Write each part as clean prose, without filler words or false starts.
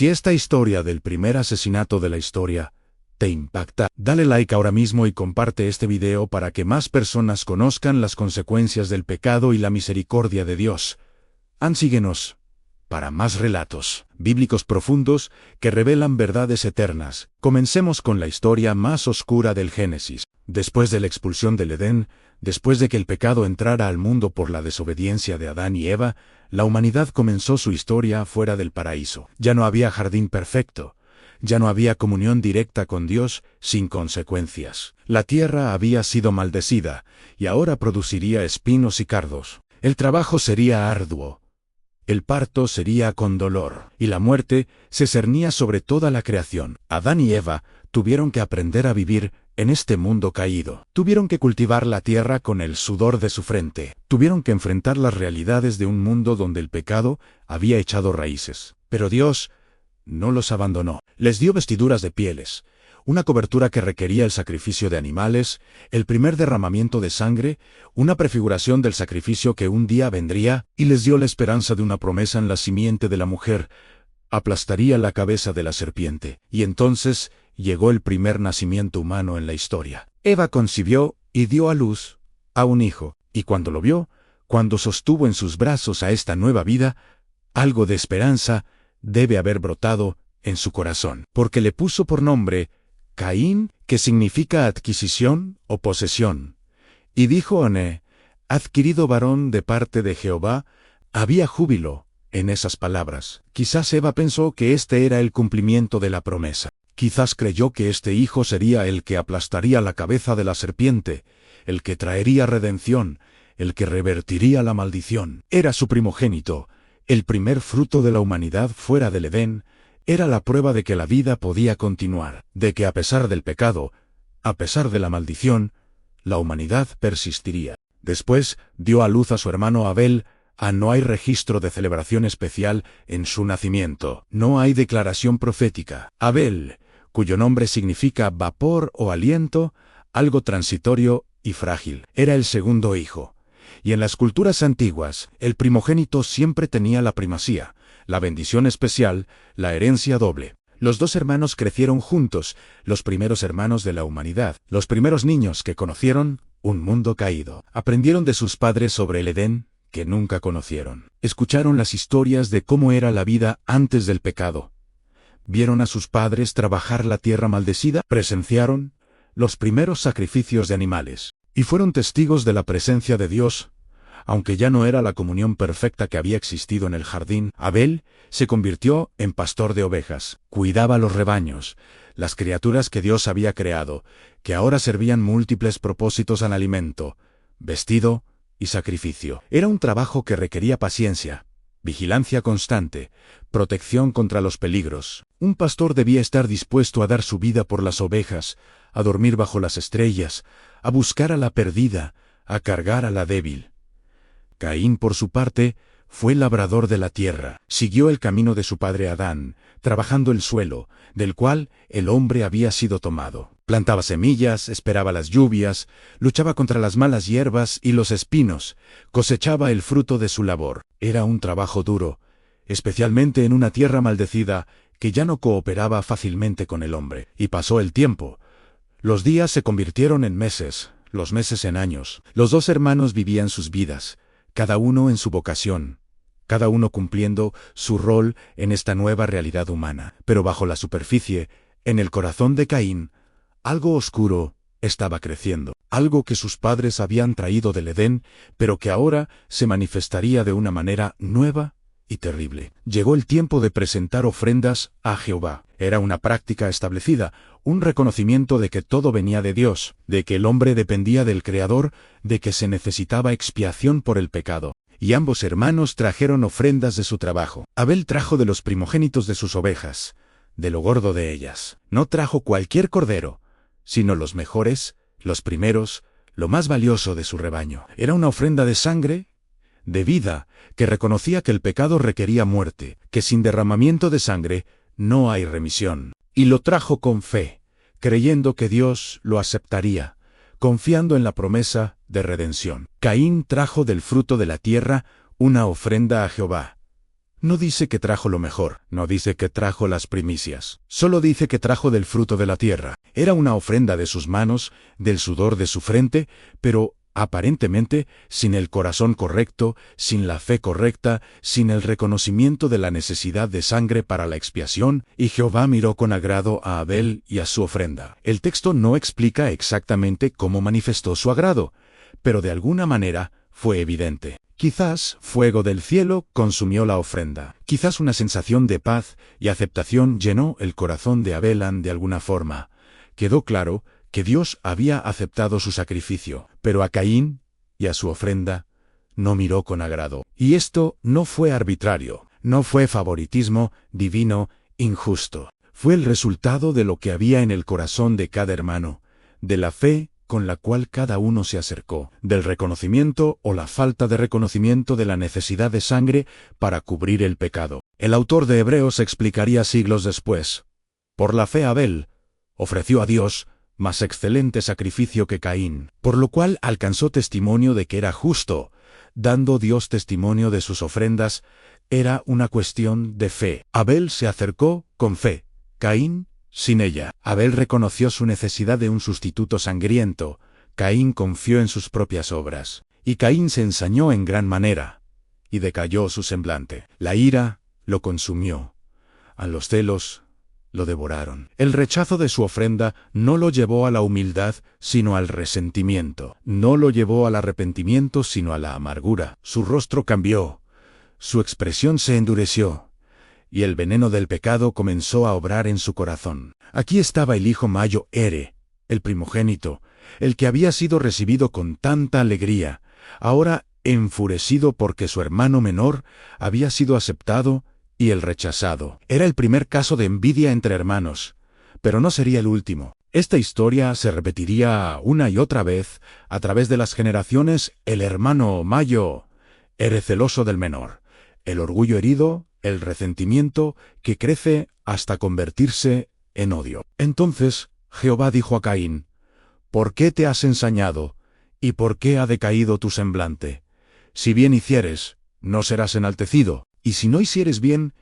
Si esta historia del primer asesinato de la historia te impacta, dale like ahora mismo y comparte este video para que más personas conozcan las consecuencias del pecado y la misericordia de Dios. Síguenos para más relatos bíblicos profundos que revelan verdades eternas. Comencemos con la historia más oscura del Génesis. Después de la expulsión del Edén, después de que el pecado entrara al mundo por la desobediencia de Adán y Eva, la humanidad comenzó su historia fuera del paraíso. Ya no había jardín perfecto. Ya no había comunión directa con Dios sin consecuencias. La tierra había sido maldecida y ahora produciría espinos y cardos. El trabajo sería arduo. El parto sería con dolor, y la muerte se cernía sobre toda la creación. Adán y Eva tuvieron que aprender a vivir en este mundo caído. Tuvieron que cultivar la tierra con el sudor de su frente. Tuvieron que enfrentar las realidades de un mundo donde el pecado había echado raíces. Pero Dios no los abandonó. Les dio vestiduras de pieles, una cobertura que requería el sacrificio de animales, el primer derramamiento de sangre, una prefiguración del sacrificio que un día vendría, y les dio la esperanza de una promesa en la simiente de la mujer. Aplastaría la cabeza de la serpiente. Y entonces llegó el primer nacimiento humano en la historia. Eva concibió y dio a luz a un hijo, y cuando lo vio, cuando sostuvo en sus brazos a esta nueva vida, algo de esperanza debe haber brotado en su corazón, porque le puso por nombre Caín, que significa adquisición o posesión. Y dijo Oné, adquirido varón de parte de Jehová. Había júbilo en esas palabras. Quizás Eva pensó que este era el cumplimiento de la promesa. Quizás creyó que este hijo sería el que aplastaría la cabeza de la serpiente, el que traería redención, el que revertiría la maldición. Era su primogénito, el primer fruto de la humanidad fuera del Edén. Era la prueba de que la vida podía continuar, de que a pesar del pecado, a pesar de la maldición, la humanidad persistiría. Después dio a luz a su hermano Abel. No hay registro de celebración especial en su nacimiento. No hay declaración profética. Abel, cuyo nombre significa vapor o aliento, algo transitorio y frágil, era el segundo hijo. Y en las culturas antiguas, el primogénito siempre tenía la primacía, la bendición especial, la herencia doble. Los dos hermanos crecieron juntos, los primeros hermanos de la humanidad, los primeros niños que conocieron un mundo caído. Aprendieron de sus padres sobre el Edén, que nunca conocieron. Escucharon las historias de cómo era la vida antes del pecado. Vieron a sus padres trabajar la tierra maldecida, presenciaron los primeros sacrificios de animales, y fueron testigos de la presencia de Dios. Aunque ya no era la comunión perfecta que había existido en el jardín, Abel se convirtió en pastor de ovejas. Cuidaba los rebaños, las criaturas que Dios había creado, que ahora servían múltiples propósitos al alimento, vestido y sacrificio. Era un trabajo que requería paciencia, vigilancia constante, protección contra los peligros. Un pastor debía estar dispuesto a dar su vida por las ovejas, a dormir bajo las estrellas, a buscar a la perdida, a cargar a la débil. Caín, por su parte, fue labrador de la tierra. Siguió el camino de su padre Adán, trabajando el suelo, del cual el hombre había sido tomado. Plantaba semillas, esperaba las lluvias, luchaba contra las malas hierbas y los espinos, cosechaba el fruto de su labor. Era un trabajo duro, especialmente en una tierra maldecida que ya no cooperaba fácilmente con el hombre. Y pasó el tiempo. Los días se convirtieron en meses, los meses en años. Los dos hermanos vivían sus vidas, cada uno en su vocación, cada uno cumpliendo su rol en esta nueva realidad humana. Pero bajo la superficie, en el corazón de Caín, algo oscuro estaba creciendo, algo que sus padres habían traído del Edén, pero que ahora se manifestaría de una manera nueva y terrible. Llegó el tiempo de presentar ofrendas a Jehová. Era una práctica establecida, un reconocimiento de que todo venía de Dios, de que el hombre dependía del Creador, de que se necesitaba expiación por el pecado. Y ambos hermanos trajeron ofrendas de su trabajo. Abel trajo de los primogénitos de sus ovejas, de lo gordo de ellas. No trajo cualquier cordero, sino los mejores, los primeros, lo más valioso de su rebaño. Era una ofrenda de sangre, de vida, que reconocía que el pecado requería muerte, que sin derramamiento de sangre no hay remisión. Y lo trajo con fe, creyendo que Dios lo aceptaría, confiando en la promesa de redención. Caín trajo del fruto de la tierra una ofrenda a Jehová, No dice que trajo lo mejor, no dice que trajo las primicias. Solo dice que trajo del fruto de la tierra. Era una ofrenda de sus manos, del sudor de su frente, pero aparentemente sin el corazón correcto, sin la fe correcta, sin el reconocimiento de la necesidad de sangre para la expiación, y Jehová miró con agrado a Abel y a su ofrenda. El texto no explica exactamente cómo manifestó su agrado, pero de alguna manera fue evidente. Quizás fuego del cielo consumió la ofrenda. Quizás una sensación de paz y aceptación llenó el corazón de Abel de alguna forma. Quedó claro que Dios había aceptado su sacrificio, pero a Caín y a su ofrenda no miró con agrado. Y esto no fue arbitrario, no fue favoritismo divino injusto. Fue el resultado de lo que había en el corazón de cada hermano, de la fe con la cual cada uno se acercó, del reconocimiento o la falta de reconocimiento de la necesidad de sangre para cubrir el pecado. El autor de Hebreos explicaría siglos después: por la fe Abel ofreció a Dios más excelente sacrificio que Caín, por lo cual alcanzó testimonio de que era justo, dando Dios testimonio de sus ofrendas. Era una cuestión de fe. Abel se acercó con fe, Caín sin ella. Abel reconoció su necesidad de un sustituto sangriento, Caín confió en sus propias obras. Y Caín se ensañó en gran manera, y decayó su semblante. La ira lo consumió, a los celos lo devoraron. El rechazo de su ofrenda no lo llevó a la humildad, sino al resentimiento. No lo llevó al arrepentimiento, sino a la amargura. Su rostro cambió, su expresión se endureció, y el veneno del pecado comenzó a obrar en su corazón. Aquí estaba el hijo mayor, el primogénito, el que había sido recibido con tanta alegría, ahora enfurecido porque su hermano menor había sido aceptado y él rechazado. Era el primer caso de envidia entre hermanos, pero no sería el último. Esta historia se repetiría una y otra vez a través de las generaciones. El hermano mayor era celoso del menor, el orgullo herido, el resentimiento que crece hasta convertirse en odio. Entonces Jehová dijo a Caín: ¿por qué te has ensañado? ¿Y por qué ha decaído tu semblante? Si bien hicieres, no serás enaltecido, y si no hicieres bien,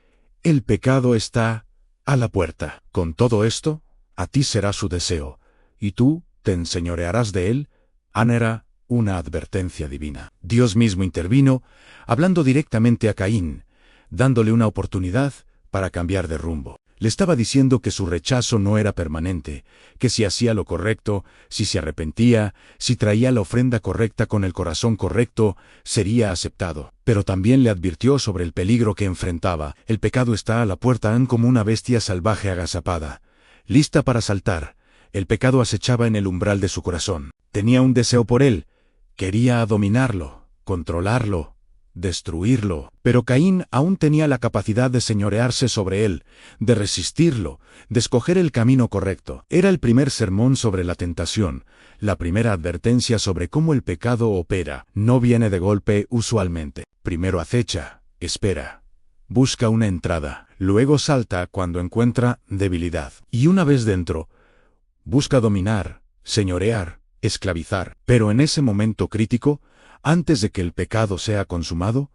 el pecado está a la puerta. Con todo esto, a ti será su deseo, y tú te enseñorearás de él. Era una advertencia divina. Dios mismo intervino, hablando directamente a Caín, dándole una oportunidad para cambiar de rumbo. Le estaba diciendo que su rechazo no era permanente, que si hacía lo correcto, si se arrepentía, si traía la ofrenda correcta con el corazón correcto, sería aceptado. Pero también le advirtió sobre el peligro que enfrentaba. El pecado está a la puerta como una bestia salvaje agazapada, lista para saltar. El pecado acechaba en el umbral de su corazón. Tenía un deseo por él, quería dominarlo, controlarlo, destruirlo. Pero Caín aún tenía la capacidad de señorearse sobre él, de resistirlo, de escoger el camino correcto. Era el primer sermón sobre la tentación, la primera advertencia sobre cómo el pecado opera. No viene de golpe usualmente. Primero acecha, espera, busca una entrada, luego salta cuando encuentra debilidad. Y una vez dentro, busca dominar, señorear, esclavizar. Pero en ese momento crítico, antes de que el pecado sea consumado,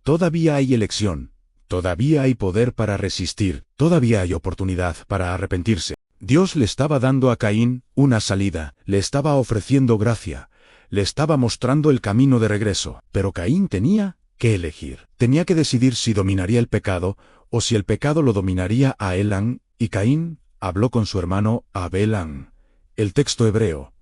todavía hay elección, todavía hay poder para resistir, todavía hay oportunidad para arrepentirse. Dios le estaba dando a Caín una salida, le estaba ofreciendo gracia, le estaba mostrando el camino de regreso, pero Caín tenía que elegir. Tenía que decidir si dominaría el pecado o si el pecado lo dominaría a él. Y Caín habló con su hermano Abel. El texto hebreo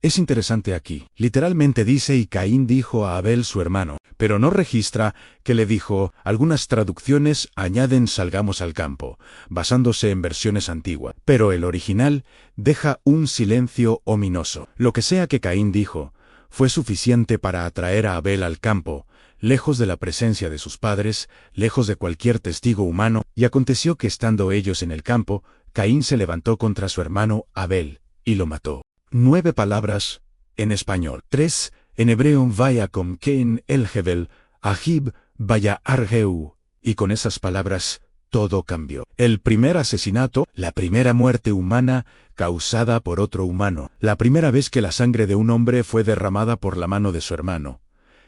es interesante aquí. Literalmente dice: y Caín dijo a Abel su hermano, pero no registra que le dijo. Algunas traducciones añaden salgamos al campo, basándose en versiones antiguas, pero el original deja un silencio ominoso. Lo que sea que Caín dijo, fue suficiente para atraer a Abel al campo, lejos de la presencia de sus padres, lejos de cualquier testigo humano, y aconteció que estando ellos en el campo, Caín se levantó contra su hermano Abel, y lo mató. 9 palabras en español. 3 en hebreo: vaya con Ken el Hebel, Ahib, vaya Argeu. Y con esas palabras, todo cambió. El primer asesinato, la primera muerte humana causada por otro humano, la primera vez que la sangre de un hombre fue derramada por la mano de su hermano.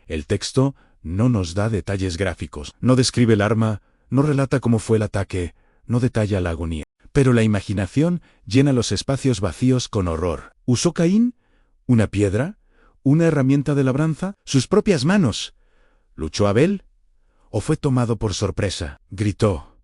El texto no nos da detalles gráficos, no describe el arma, No relata cómo fue el ataque, no detalla la agonía. Pero la imaginación llena los espacios vacíos con horror. ¿Usó Caín una piedra? ¿Una herramienta de labranza? ¿Sus propias manos? ¿Luchó Abel? ¿O fue tomado por sorpresa? ¿Gritó?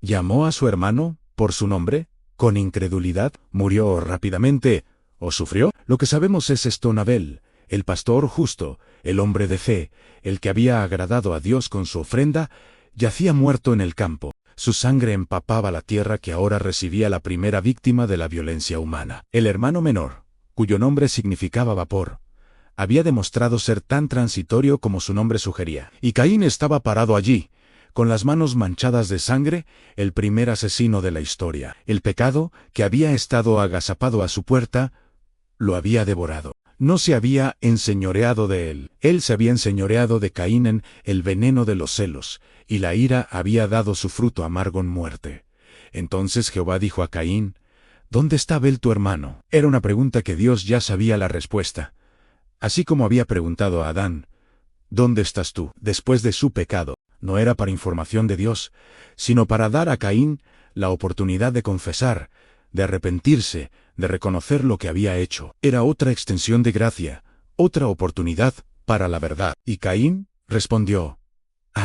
¿Llamó a su hermano por su nombre? ¿Con incredulidad? ¿Murió rápidamente? ¿O sufrió? Lo que sabemos es esto: Abel, el pastor justo, el hombre de fe, el que había agradado a Dios con su ofrenda, yacía muerto en el campo. Su sangre empapaba la tierra que ahora recibía la primera víctima de la violencia humana. El hermano menor, cuyo nombre significaba vapor, había demostrado ser tan transitorio como su nombre sugería. Y Caín estaba parado allí, con las manos manchadas de sangre, el primer asesino de la historia. El pecado, que había estado agazapado a su puerta, lo había devorado. No se había enseñoreado de él. Él se había enseñoreado de Caín en el veneno de los celos, y la ira había dado su fruto amargo en muerte. Entonces Jehová dijo a Caín: ¿Dónde está Abel tu hermano? Era una pregunta que Dios ya sabía la respuesta. Así como había preguntado a Adán: ¿Dónde estás tú? Después de su pecado. No era para información de Dios, sino para dar a Caín la oportunidad de confesar, de arrepentirse, de reconocer lo que había hecho. Era otra extensión de gracia, otra oportunidad para la verdad. Y Caín respondió: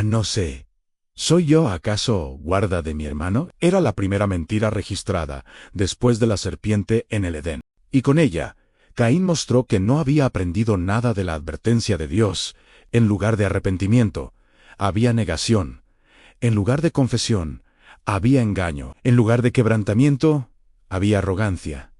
no sé. ¿Soy yo acaso guarda de mi hermano? Era la primera mentira registrada, después de la serpiente en el Edén. Y con ella, Caín mostró que no había aprendido nada de la advertencia de Dios. En lugar de arrepentimiento, había negación. En lugar de confesión, había engaño. En lugar de quebrantamiento, había arrogancia.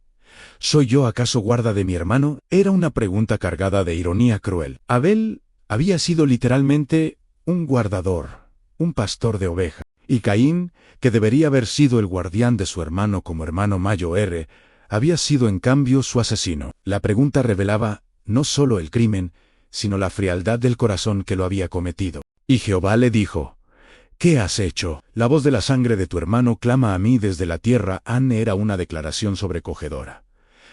¿Soy yo acaso guarda de mi hermano? Era una pregunta cargada de ironía cruel. Abel había sido literalmente un guardador, un pastor de ovejas. Y Caín, que debería haber sido el guardián de su hermano como hermano mayor, había sido en cambio su asesino. La pregunta revelaba no solo el crimen, sino la frialdad del corazón que lo había cometido. Y Jehová le dijo: ¿Qué has hecho? La voz de la sangre de tu hermano clama a mí desde la tierra. Era una declaración sobrecogedora.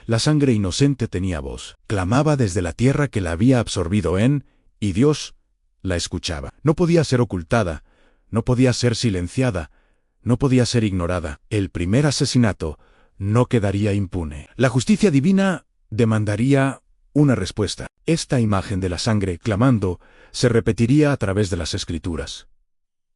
La sangre inocente tenía voz. Clamaba desde la tierra que la había absorbido y Dios la escuchaba. No podía ser ocultada, no podía ser silenciada, no podía ser ignorada. El primer asesinato no quedaría impune. La justicia divina demandaría una respuesta. Esta imagen de la sangre clamando se repetiría a través de las Escrituras.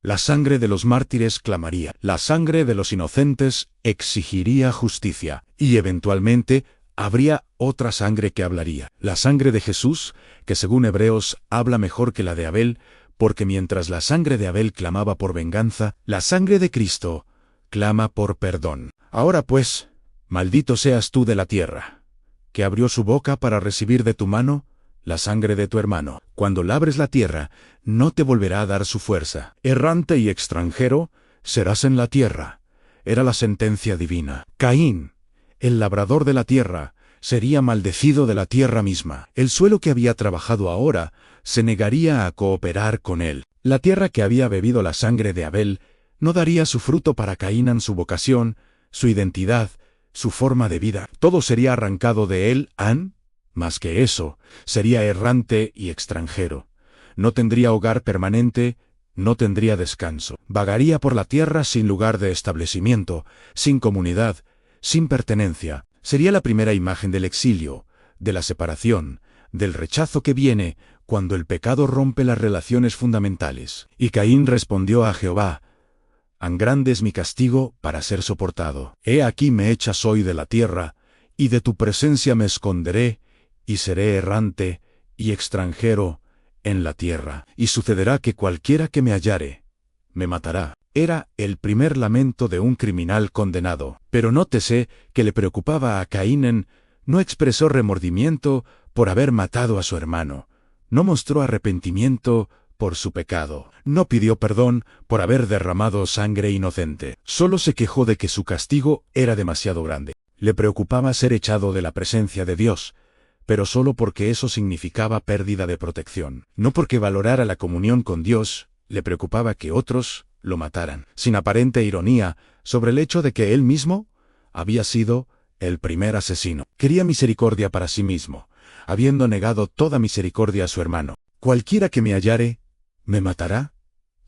La sangre de los mártires clamaría, la sangre de los inocentes exigiría justicia, y eventualmente habría otra sangre que hablaría. La sangre de Jesús, que según Hebreos habla mejor que la de Abel, porque mientras la sangre de Abel clamaba por venganza, la sangre de Cristo clama por perdón. Ahora pues, maldito seas tú de la tierra, que abrió su boca para recibir de tu mano la sangre de tu hermano. Cuando labres la tierra, no te volverá a dar su fuerza. Errante y extranjero, serás en la tierra. Era la sentencia divina. Caín, el labrador de la tierra, sería maldecido de la tierra misma. El suelo que había trabajado ahora se negaría a cooperar con él. La tierra que había bebido la sangre de Abel no daría su fruto para Caín, su vocación, su identidad, su forma de vida. Todo sería arrancado de él. Más que eso, sería errante y extranjero. No tendría hogar permanente, no tendría descanso. Vagaría por la tierra sin lugar de establecimiento, sin comunidad, sin pertenencia. Sería la primera imagen del exilio, de la separación, del rechazo que viene cuando el pecado rompe las relaciones fundamentales. Y Caín respondió a Jehová: grande es mi castigo para ser soportado. He aquí me echas hoy de la tierra, y de tu presencia me esconderé, y seré errante y extranjero en la tierra. Y sucederá que cualquiera que me hallare, me matará. Era el primer lamento de un criminal condenado. Pero nótese que le preocupaba a Caín. No expresó remordimiento por haber matado a su hermano. No mostró arrepentimiento por su pecado. No pidió perdón por haber derramado sangre inocente. Solo se quejó de que su castigo era demasiado grande. Le preocupaba ser echado de la presencia de Dios, pero solo porque eso significaba pérdida de protección. No porque valorara la comunión con Dios, le preocupaba que otros lo mataran, sin aparente ironía, sobre el hecho de que él mismo había sido el primer asesino. Quería misericordia para sí mismo, habiendo negado toda misericordia a su hermano. Cualquiera que me hallare, me matará.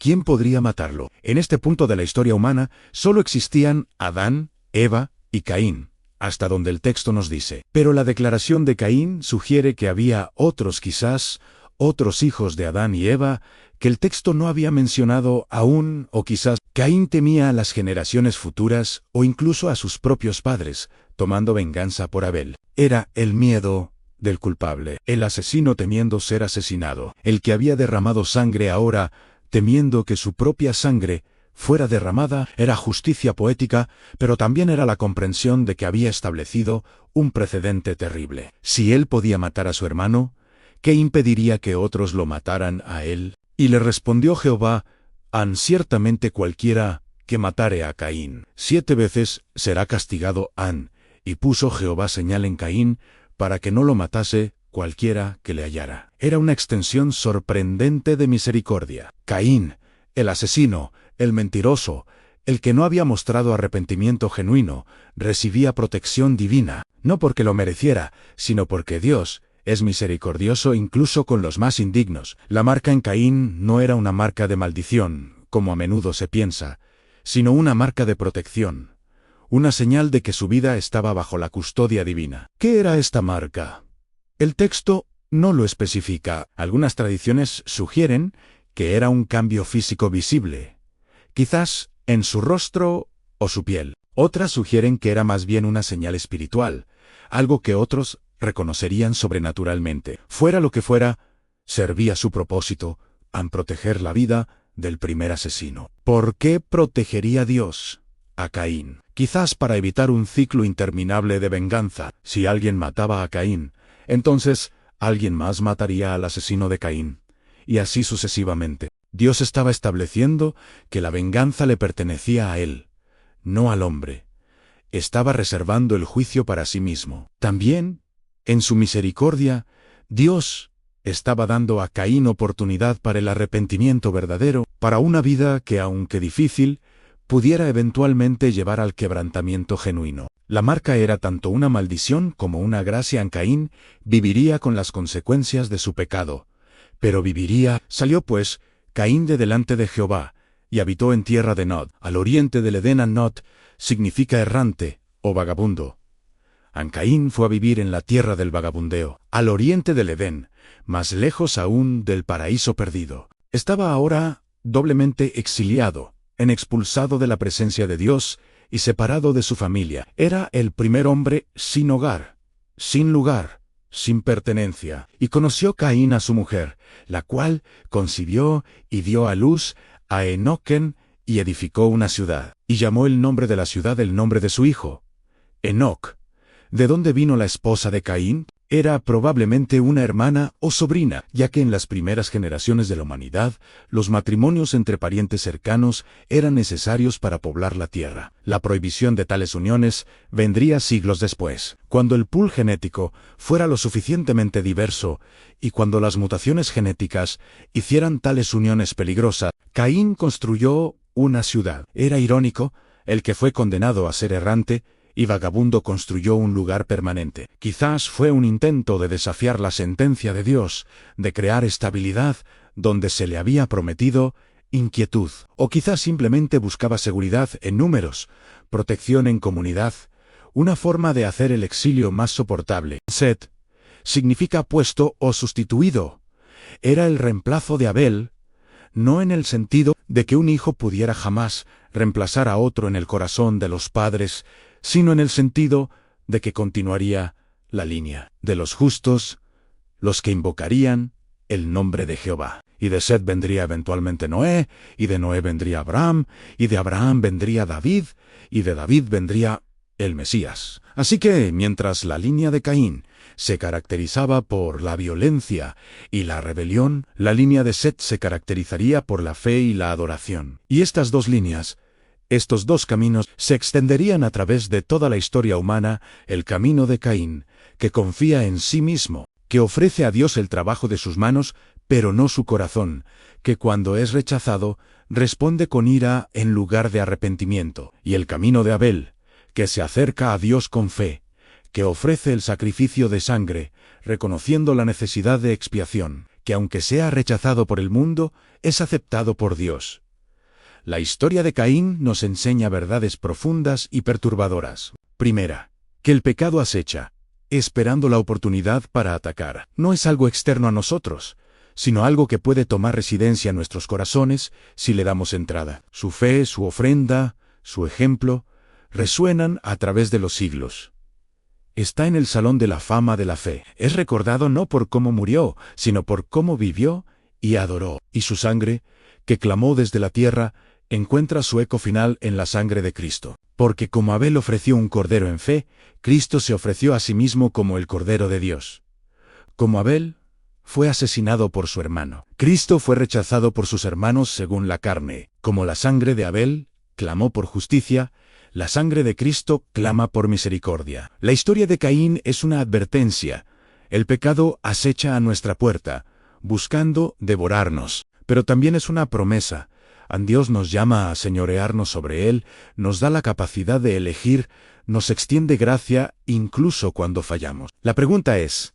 ¿quién podría matarlo? En este punto de la historia humana, solo existían Adán, Eva y Caín, hasta donde el texto nos dice. Pero la declaración de Caín sugiere que había otros, quizás, otros hijos de Adán y Eva, que el texto no había mencionado aún, o quizás Caín temía a las generaciones futuras o incluso a sus propios padres, tomando venganza por Abel. Era el miedo del culpable, el asesino temiendo ser asesinado, el que había derramado sangre ahora, temiendo que su propia sangre fuera derramada. Era justicia poética, pero también era la comprensión de que había establecido un precedente terrible. Si él podía matar a su hermano, ¿qué impediría que otros lo mataran a él? Y le respondió Jehová: han ciertamente cualquiera que matare a Caín 7 veces será castigado han. Y puso Jehová señal en Caín, para que no lo matase cualquiera que le hallara. Era una extensión sorprendente de misericordia. Caín, el asesino, el mentiroso, el que no había mostrado arrepentimiento genuino, recibía protección divina, no porque lo mereciera, sino porque Dios es misericordioso incluso con los más indignos. La marca en Caín no era una marca de maldición, como a menudo se piensa, sino una marca de protección, una señal de que su vida estaba bajo la custodia divina. ¿Qué era esta marca? El texto no lo especifica. Algunas tradiciones sugieren que era un cambio físico visible, quizás en su rostro o su piel. Otras sugieren que era más bien una señal espiritual, algo que otros reconocerían sobrenaturalmente. Fuera lo que fuera, servía su propósito en proteger la vida del primer asesino. ¿Por qué protegería Dios a Caín? Quizás para evitar un ciclo interminable de venganza. Si alguien mataba a Caín, entonces alguien más mataría al asesino de Caín, y así sucesivamente. Dios estaba estableciendo que la venganza le pertenecía a él, no al hombre. Estaba reservando el juicio para sí mismo. También, en su misericordia, Dios estaba dando a Caín oportunidad para el arrepentimiento verdadero, para una vida que, aunque difícil, pudiera eventualmente llevar al quebrantamiento genuino. La marca era tanto una maldición como una gracia. En Caín viviría con las consecuencias de su pecado, pero viviría. Salió pues Caín de delante de Jehová, y habitó en tierra de Nod, al oriente del Edén. Nod significa errante o vagabundo. Caín fue a vivir en la tierra del vagabundeo, al oriente del Edén, más lejos aún del paraíso perdido. Estaba ahora doblemente exiliado, expulsado de la presencia de Dios y separado de su familia. Era el primer hombre sin hogar, sin lugar, sin pertenencia. Y conoció Caín a su mujer, la cual concibió y dio a luz a Enoquén, y edificó una ciudad, y llamó el nombre de la ciudad el nombre de su hijo, Enoc. ¿De dónde vino la esposa de Caín? Era probablemente una hermana o sobrina, ya que en las primeras generaciones de la humanidad, los matrimonios entre parientes cercanos eran necesarios para poblar la tierra. La prohibición de tales uniones vendría siglos después, cuando el pool genético fuera lo suficientemente diverso y cuando las mutaciones genéticas hicieran tales uniones peligrosas. Caín construyó una ciudad. Era irónico, el que fue condenado a ser errante y vagabundo construyó un lugar permanente. Quizás fue un intento de desafiar la sentencia de Dios, de crear estabilidad donde se le había prometido inquietud. O quizás simplemente buscaba seguridad en números, protección en comunidad, una forma de hacer el exilio más soportable. Set significa puesto o sustituido. Era el reemplazo de Abel, no en el sentido de que un hijo pudiera jamás reemplazar a otro en el corazón de los padres, sino en el sentido de que continuaría la línea de los justos, los que invocarían el nombre de Jehová. Y de Set vendría eventualmente Noé, y de Noé vendría Abraham, y de Abraham vendría David, y de David vendría el Mesías. Así que, mientras la línea de Caín se caracterizaba por la violencia y la rebelión, la línea de Set se caracterizaría por la fe y la adoración. Y estas dos líneas, estos dos caminos, se extenderían a través de toda la historia humana. El camino de Caín, que confía en sí mismo, que ofrece a Dios el trabajo de sus manos, pero no su corazón, que cuando es rechazado, responde con ira en lugar de arrepentimiento. Y el camino de Abel, que se acerca a Dios con fe, que ofrece el sacrificio de sangre, reconociendo la necesidad de expiación, que aunque sea rechazado por el mundo, es aceptado por Dios. La historia de Caín nos enseña verdades profundas y perturbadoras. Primera, que el pecado acecha, esperando la oportunidad para atacar. No es algo externo a nosotros, sino algo que puede tomar residencia en nuestros corazones si le damos entrada. Su fe, su ofrenda, su ejemplo, resuenan a través de los siglos. Está en el salón de la fama de la fe. Es recordado no por cómo murió, sino por cómo vivió y adoró. Y su sangre, que clamó desde la tierra, encuentra su eco final en la sangre de Cristo. Porque como Abel ofreció un cordero en fe, Cristo se ofreció a sí mismo como el Cordero de Dios. Como Abel fue asesinado por su hermano, Cristo fue rechazado por sus hermanos según la carne. Como la sangre de Abel clamó por justicia, la sangre de Cristo clama por misericordia. La historia de Caín es una advertencia. El pecado acecha a nuestra puerta, buscando devorarnos. Pero también es una promesa. Dios nos llama a señorearnos sobre él, nos da la capacidad de elegir, nos extiende gracia incluso cuando fallamos. La pregunta es,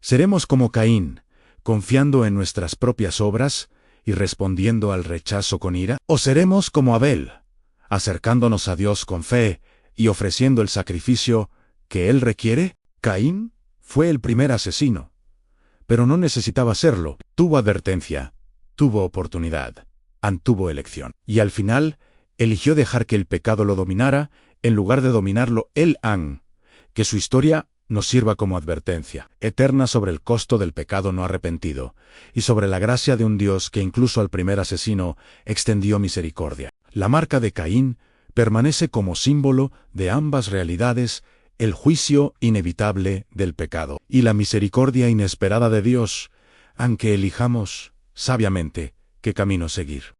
¿seremos como Caín, confiando en nuestras propias obras y respondiendo al rechazo con ira? ¿O seremos como Abel, acercándonos a Dios con fe y ofreciendo el sacrificio que Él requiere? Caín fue el primer asesino, pero no necesitaba serlo. Tuvo advertencia, tuvo oportunidad, tuvo elección. Y al final, eligió dejar que el pecado lo dominara, en lugar de dominarlo él. Que su historia nos sirva como advertencia eterna sobre el costo del pecado no arrepentido, y sobre la gracia de un Dios que incluso al primer asesino extendió misericordia. La marca de Caín permanece como símbolo de ambas realidades, el juicio inevitable del pecado y la misericordia inesperada de Dios, aunque elijamos sabiamente qué camino seguir.